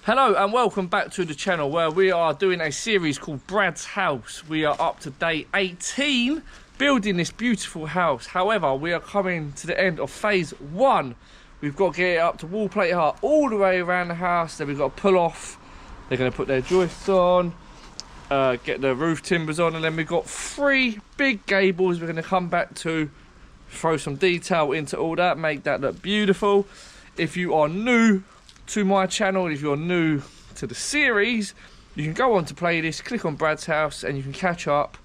Hello and welcome back to the channel where we are doing a series called Brad's House. We are up to day 18 building this beautiful house. However, we are coming to the end of phase 1. We've got to get it up to wall plate art all the way around the house. Then we've got to pull off. They're going to put their joists on, get the roof timbers on, and then we've got 3 big gables we're going to come back to, throw some detail into all that, make that look beautiful. If you are new to my channel, if you're new to the series, you can go on to playlist, click on Brad's House, and you can catch up.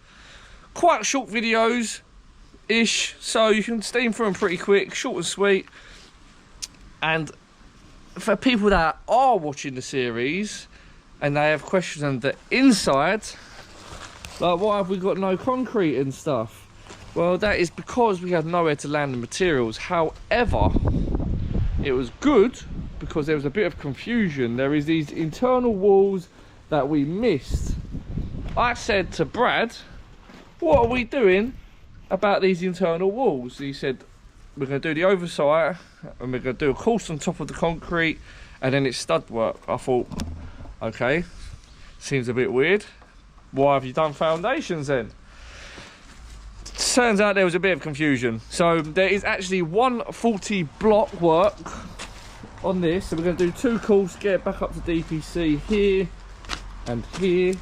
Quite short videos ish, so you can steam through them pretty quick, short and sweet. And for people that are watching the series and they have questions on the inside, like why have we got no concrete and stuff? Well, that is because we had nowhere to land the materials. However, it was good because there was a bit of confusion. There is these internal walls that we missed. I said to Brad, what are we doing about these internal walls? He said, we're going to do the oversight and we're going to do a course on top of the concrete and then it's stud work. I thought, okay, seems a bit weird. Why have you done foundations then? Turns out there was a bit of confusion. So there is actually 140 block work on this. So we're going to do 2 courses, get it back up to DPC here and here.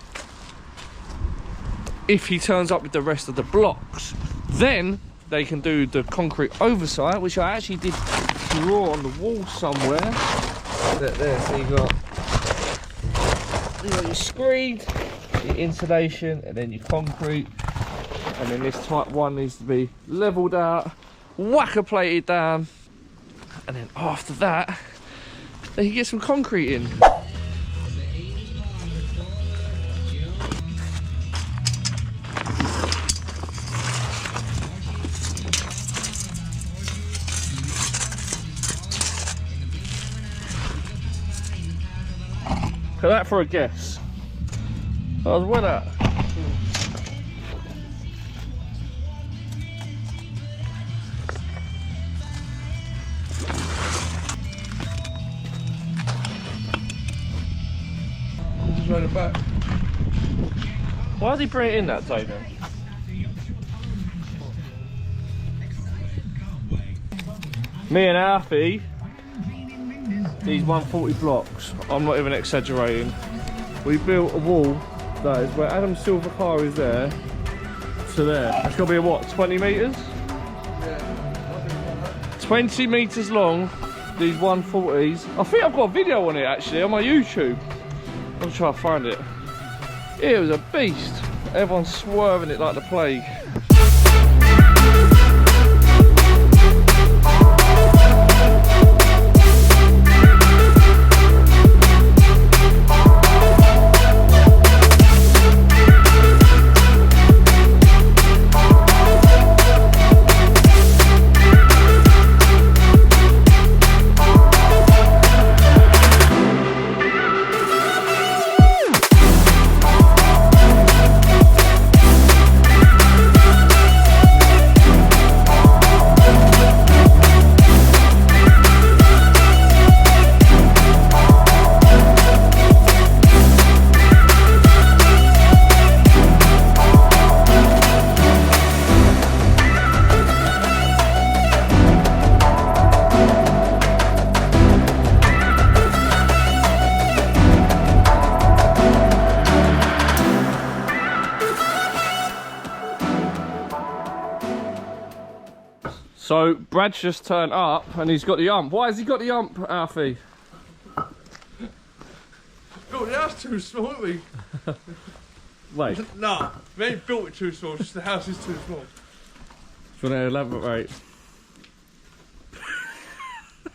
If he turns up with the rest of the blocks, then they can do the concrete oversight, which I actually did draw on the wall somewhere. There, so you got your screed, your insulation, and then your concrete. And then this type 1 needs to be levelled out, whacker plated down, and then after that, they can get some concrete in. Look at that for a guess. I was well at. Just run it back. Why did he bring it in that day then? Me and Alfie, these 140 blocks, I'm not even exaggerating, we built a wall that is where Adam's silver car is there to there. It's got to be a what, 20 metres? Yeah. 20 metres long, these 140s. I think I've got a video on it actually on my YouTube. I'll try to find it. It was a beast. Everyone's swerving it like the plague. So Brad's just turned up and he's got the ump. Why has he got the ump, Alfie? Built the house too small, haven't we? Wait. Nah, we ain't built it too small, just the house is too small. Do you want to elaborate?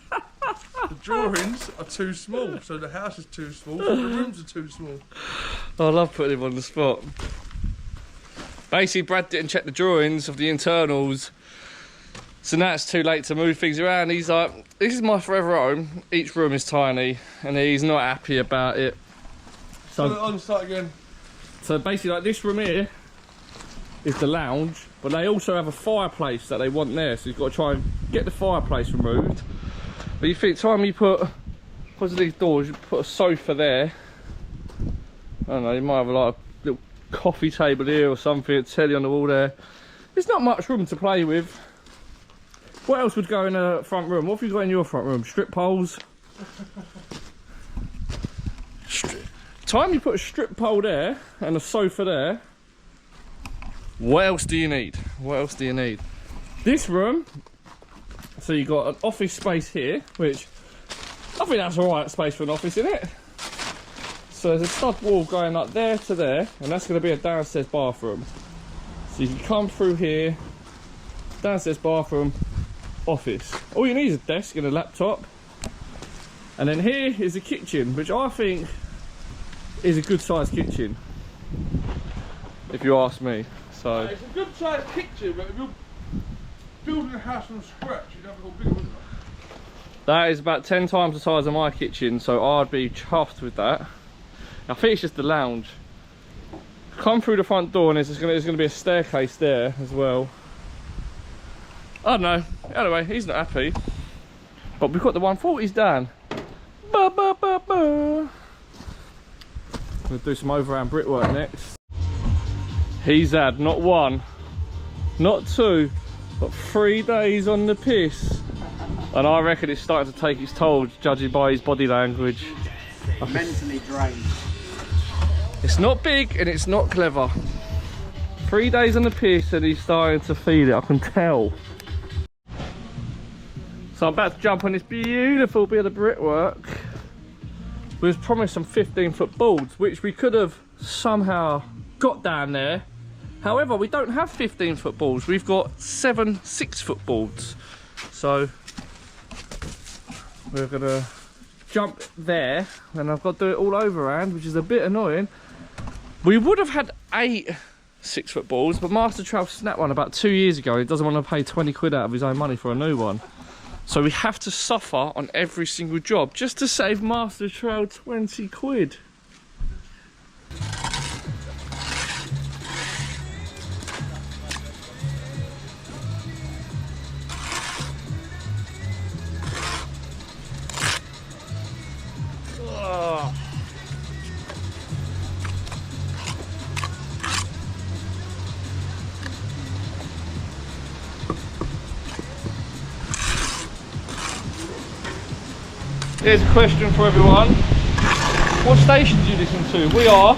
The drawings are too small, so the house is too small, so the rooms are too small. I love putting him on the spot. Basically, Brad didn't check the drawings of the internals. So now it's too late to move things around. He's like, this is my forever home. Each room is tiny and he's not happy about it. So start again. So basically like this room here is the lounge, but they also have a fireplace that they want there. So you've got to try and get the fireplace removed. But you think time you put because of these doors, you put a sofa there. I don't know, you might have like a little coffee table here or something, a telly on the wall there. There's not much room to play with. What else would go in a front room? What have you got in your front room? Strip poles? Time you put a strip pole there and a sofa there. What else do you need? What else do you need? This room, so you got an office space here, which I think that's alright space for an office, isn't it? So there's a stud wall going up there to there, and that's going to be a downstairs bathroom. So you can come through here, downstairs bathroom, office. All you need is a desk and a laptop. And then here is the kitchen, which I think is a good sized kitchen, if you ask me. So it's a good sized kitchen, but if you're building a house from scratch, you'd have to go bigger, wouldn't you? that is about 10 times the size of my kitchen, so I'd be chuffed with that. I think it's just the lounge. Come through the front door and there's going to be a staircase there as well. I don't know. Anyway, he's not happy. But we've got the 140s down. Ba, ba, ba, ba. We'll do some overhand brickwork next. He's had not 1, not 2, but 3 days on the piss. And I reckon it's starting to take its toll, judging by his body language. Mentally drained. It's not big and it's not clever. 3 days on the piss and he's starting to feel it, I can tell. So I'm about to jump on this beautiful bit of brickwork. We was promised some 15-foot boards, which we could have somehow got down there. However, we don't have 15-foot boards. We've got 7 6-foot boards. So we're gonna jump there, and I've got to do it all overhand, which is a bit annoying. We would have had 8 6-foot boards, but Master Trowel snapped one about 2 years ago. He doesn't want to pay 20 quid out of his own money for a new one. So we have to suffer on every single job just to save Master Trowel 20 quid. Here's a question for everyone. What station do you listen to? We are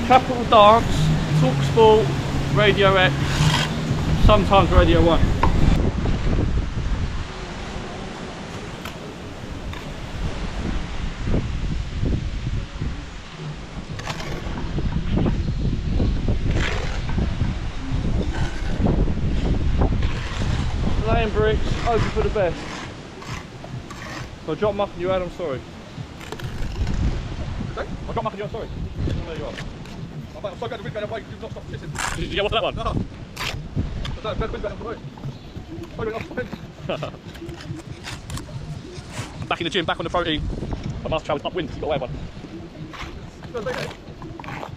Capital Dance, Talk Sport, Radio X, sometimes Radio 1. Laying bricks, hoping for the best. So I dropped muck on you, Adam, sorry. Okay. I dropped muck on you, I'm sorry. There you are. I'm so glad the wind got away, you've not stopped kissing. Did you get one for that one? No. That wind got away. Back in the gym, back on the protein. My Master Trowel's upwind, you've got to wear one.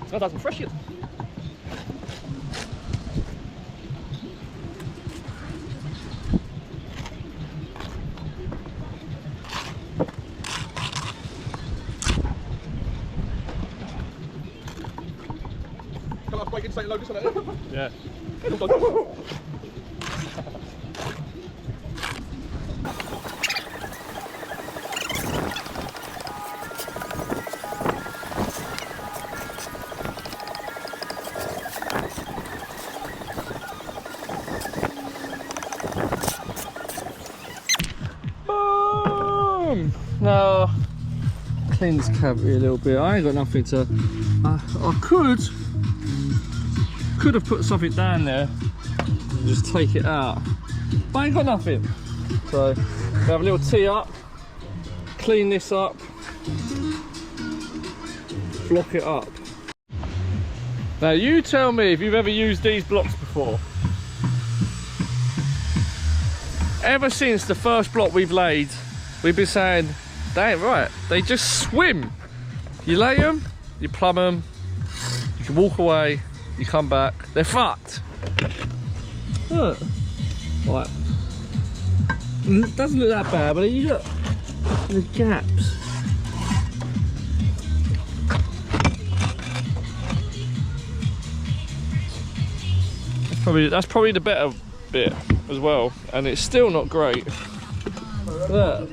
Smells nice and fresh yet. Yeah. Boom! Now, clean this cavity a little bit. I ain't got nothing to. I could have put something down there and just take it out, but I ain't got nothing. So we have a little tee up, clean this up, block it up. Now you tell me if you've ever used these blocks before. Ever since the first block we've laid, we've been saying they ain't right, they just swim. You lay them, you plumb them, you can walk away, you come back, they're fucked. Look. Right. It doesn't look that bad, but you look the gaps. That's probably the better bit as well, and it's still not great. Look.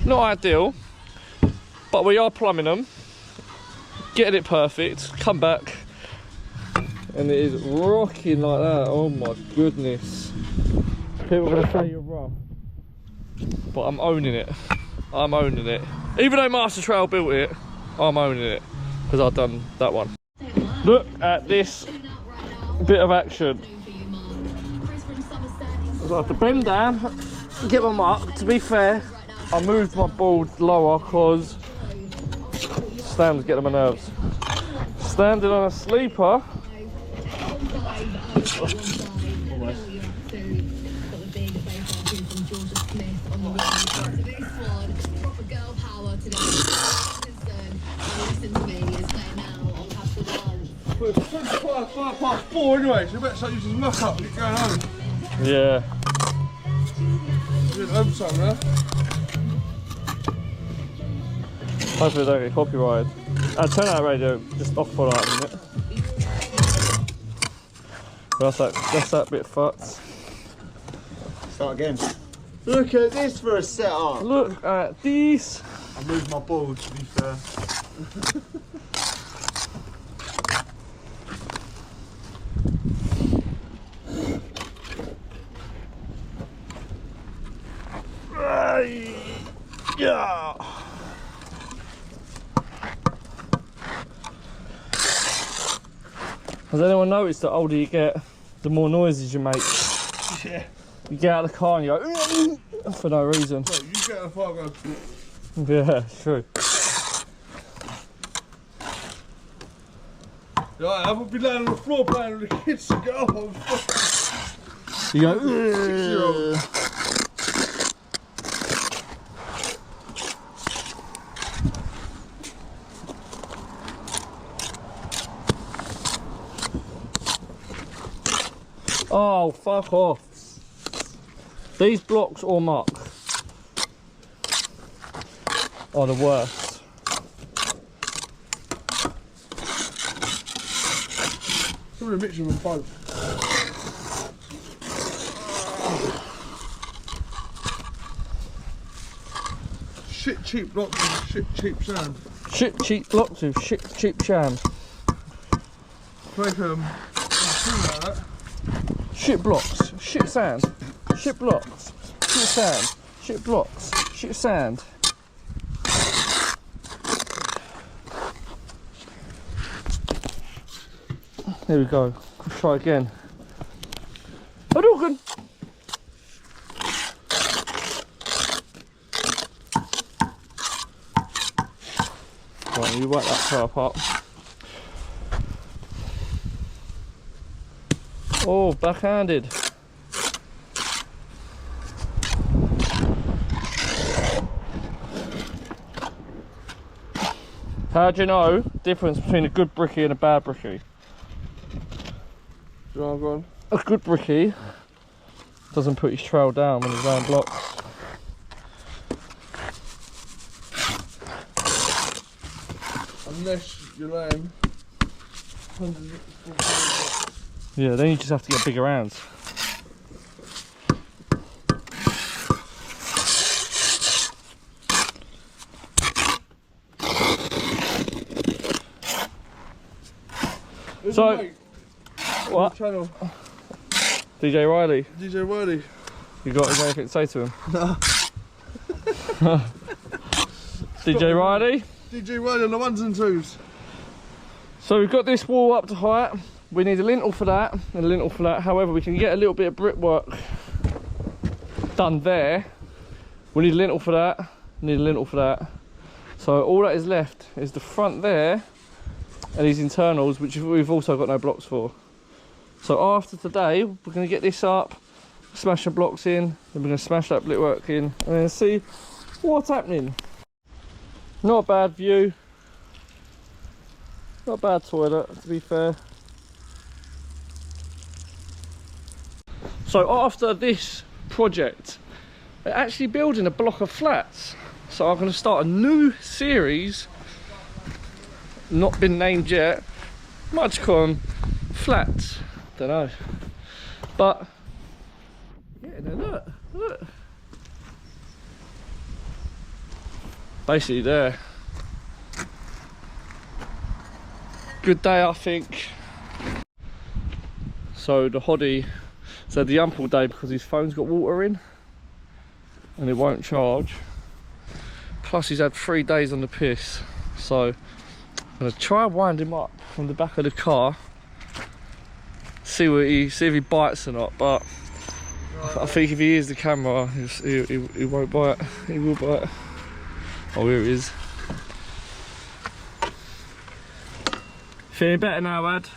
Not ideal, but we are plumbing them, getting it perfect. Come back, and it is rocking like that. Oh my goodness! People are gonna say you're rough, but I'm owning it. I'm owning it. Even though Master Trail built it, I'm owning it because I've done that one. Look at this bit of action. So I have to bend down, get my mark. To be fair, I moved my board lower because stands get on my nerves. Standing on a sleeper. But it's 5:04 anyway, so you better start using this muck up and get going home. Yeah. You're doing overtime now. Hopefully they don't get copyrighted. I'll turn that radio just off for like a minute. That's that bit fucked. Start again. Look at this for a setup. Look at these. I moved my board to be fair. Yeah. Has anyone noticed that the older you get, the more noises you make? Yeah. You get out of the car and you go for no reason. No, you get out of the car and go. Yeah, it's true. Yeah, I would be laying on the floor playing with the kids to go off. You go. 6-year-old. Oh, fuck off. These blocks or muck are the worst. Probably a mixture of them both. Shit cheap blocks and shit cheap sand. Shit cheap blocks with shit cheap sand. Make like that. Shit blocks, shit sand, shit blocks, shit sand, shit blocks, shit sand. There we go. Let's try again. Hadouken! Right, you whack that tarp up. Oh, backhanded. How do you know the difference between a good brickie and a bad brickie? Drive on. A good brickie doesn't put his trail down when he's laying blocks. Unless you're laying hundreds of. Yeah, then you just have to get bigger hands. So, what? Channel. DJ Riley. DJ Riley. You got anything to say to him? No. DJ Riley. DJ Riley on the ones and twos. So we've got this wall up to height. We need a lintel for that and a lintel for that. However, we can get a little bit of brickwork done there. We need a lintel for that. Need a lintel for that. So all that is left is the front there and these internals, which we've also got no blocks for. So after today, we're going to get this up, smash the blocks in, then we're going to smash that brickwork in, and then see what's happening. Not a bad view. Not a bad toilet, to be fair. So after this project, they're actually building a block of flats. So I'm going to start a new series not been named yet. Might call them flats. Don't know. But yeah, no, look. Basically there. Good day, I think. So the Hoddy said the ample day because his phone's got water in and it won't charge. Plus he's had 3 days on the piss. So I'm gonna try and wind him up from the back of the car. See if he bites or not, but I think if he hears the camera, he won't bite. He will bite. Oh, here it is. Feeling better now, Ad?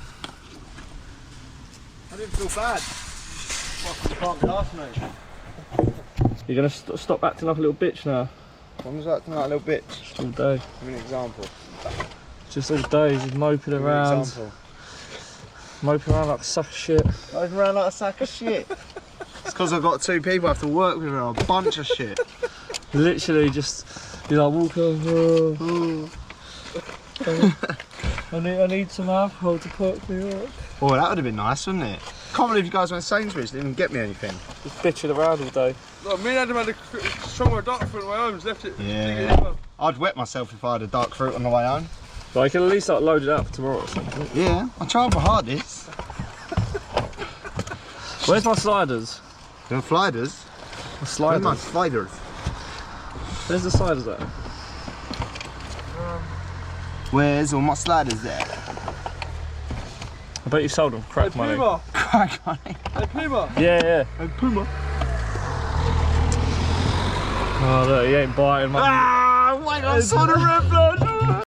I didn't feel bad. Fucking can't be arsed, mate. You're gonna stop acting like a little bitch now? When was acting like a little bitch? All day. Give me an example. Just all day, just moping Give me an around. example. Moping around like a sack of shit. Moping around like a sack of shit. It's because I've got 2 people I have to work with and a bunch of shit. Literally just, you're like walking. I need some alcohol to perk me up. Oh, that would have been nice, wouldn't it? Can't believe you guys went Sainsbury's, didn't even get me anything. Just bitching around all day. Look, me and Adam had a stronger dark fruit on my own, left it. Yeah. I'd wet myself if I had a dark fruit on the way home. But I can at least like load it up for tomorrow or something. Yeah, I tried my hardest. Where's my sliders? Them sliders? My sliders? Where's my sliders? Where's the sliders at? Where's all my sliders there? I bet you sold them. Crack money. Puma! Crack money. Hey, Puma! Yeah. And Puma. Oh look, he ain't biting. Ah, wait, I saw the red flash.